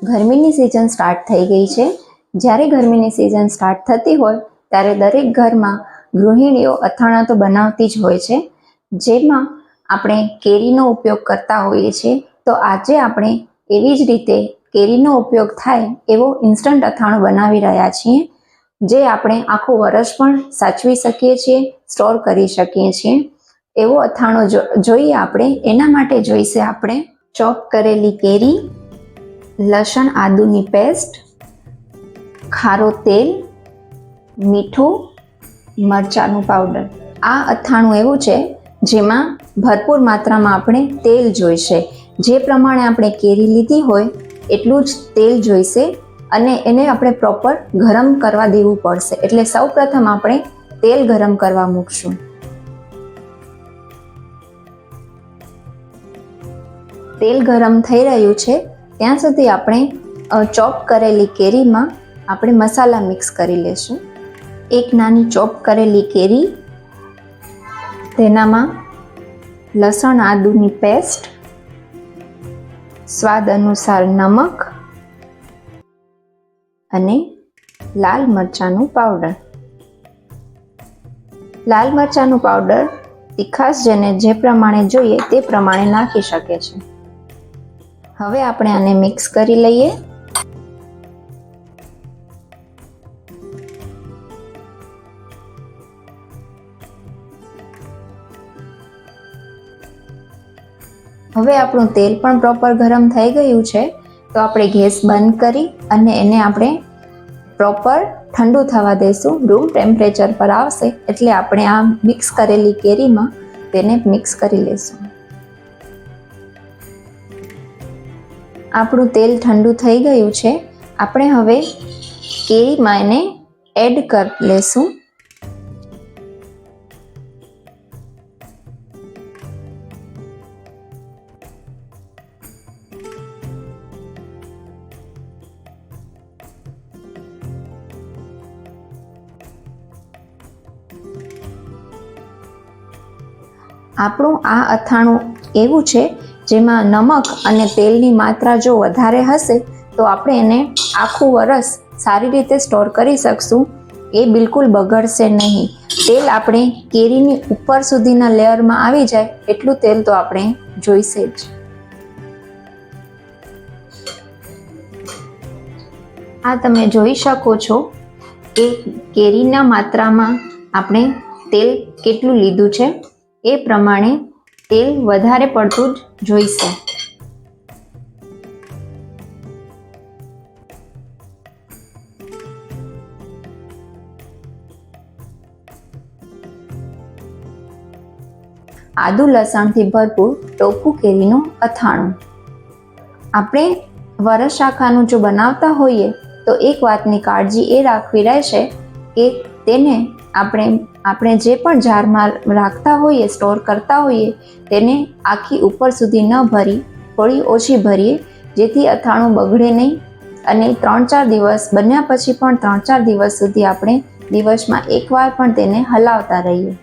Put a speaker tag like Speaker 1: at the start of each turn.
Speaker 1: ગરમીની season start થઈ ગઈ છે. જ્યારે ગરમીની સિઝન સ્ટાર્ટ થતી હોય ત્યારે દરેક ઘરમાં ગૃહિણીઓ અથાણાં તો બનાવતી જ હોય છે, જેમાં આપણે કેરીનો ઉપયોગ કરતા હોઈએ છીએ. તો આજે આપણે એવી જ રીતે કેરીનો ઉપયોગ થાય એવો ઇન્સ્ટન્ટ અથાણું બનાવી રહ્યા છીએ, જે આપણે આખું વર્ષ પણ સાચવી શકીએ છીએ, સ્ટોર કરી શકીએ છીએ. એવો અથાણો જોઈએ આપણે. એના માટે જોઈશે આપણે ચોપ કરેલી કેરી, લસણ આદુની પેસ્ટ, ખારો તેલ, મીઠું, મરચાંનું પાવડર. આ અથાણું એવું છે જેમાં ભરપૂર માત્રામાં આપણે તેલ જોઈશે. જે પ્રમાણે આપણે કેરી લીધી હોય એટલું જ તેલ જોઈશે અને એને આપણે પ્રોપર ગરમ કરવા દેવું પડશે. એટલે સૌ પ્રથમ આપણે તેલ ગરમ કરવા મૂકશું. તેલ ગરમ થઈ રહ્યું છે ત્યાં સુધી આપણે ચોપ કરેલી કેરીમાં આપણે મસાલા મિક્સ કરી લેશું. એક નાની ચોપ કરેલી કેરી, તેનામાં લસણ આદુની પેસ્ટ, સ્વાદ અનુસાર નમક અને લાલ મરચાંનું પાવડર. લાલ મરચાંનું પાવડર તીખાશ જેને જે પ્રમાણે જોઈએ તે પ્રમાણે નાખી શકે છે. હવે આપણે આને મિક્સ કરી લઈએ. હવે આપણું તેલ પણ પ્રોપર ગરમ થઈ ગયું છે, તો આપણે ગેસ બંધ કરી અને એને આપણે પ્રોપર ઠંડુ થવા દઈશું. રૂમ ટેમ્પરેચર પર આવશે એટલે આપણે આ મિક્સ કરેલી કેરીમાં તેને મિક્સ કરી લઈશું. આપણું તેલ ઠંડુ થઈ ગયું છે. આપણે હવે કેરીમાં એને એડ કરી લેશું. આપણું આ અથાણું એવું છે જેમાં નમક અને તેલની માત્રા જો વધારે હશે તો આપણે એને આખું વરસ સારી રીતે સ્ટોર કરી શકશું. એ બિલકુલ બગડશે નહીં. તેલ આપણે કેરીની ઉપર સુધીના લેયરમાં આવી જાય એટલું તેલ તો આપણે જોઈશે જ. આ તમે જોઈ શકો છો કે કેરીના માત્રામાં આપણે તેલ કેટલું લીધું છે. એ પ્રમાણે તેલ વધારે પડતું જ જોઈશે. આદુ લસણથી ભરપૂર ટોપું કેરીનું અથાણું. આપણે વરસ આખાનું જો બનાવતા હોઈએ તો એક વાતની કાળજી એ રાખવી રહેશે કે તેને આપણે જે પણ જારમાં રાખતા હોઈએ, સ્ટોર કરતા હોઈએ, તેને આખી ઉપર સુધી ન ભરી, થોડી ઓછી ભરીએ, જેથી અથાણું બગડે નહીં. અને 3-4 દિવસ બન્યા પછી પણ 3-4 દિવસ સુધી આપણે દિવસમાં એકવાર પણ તેને હલાવતા રહીએ.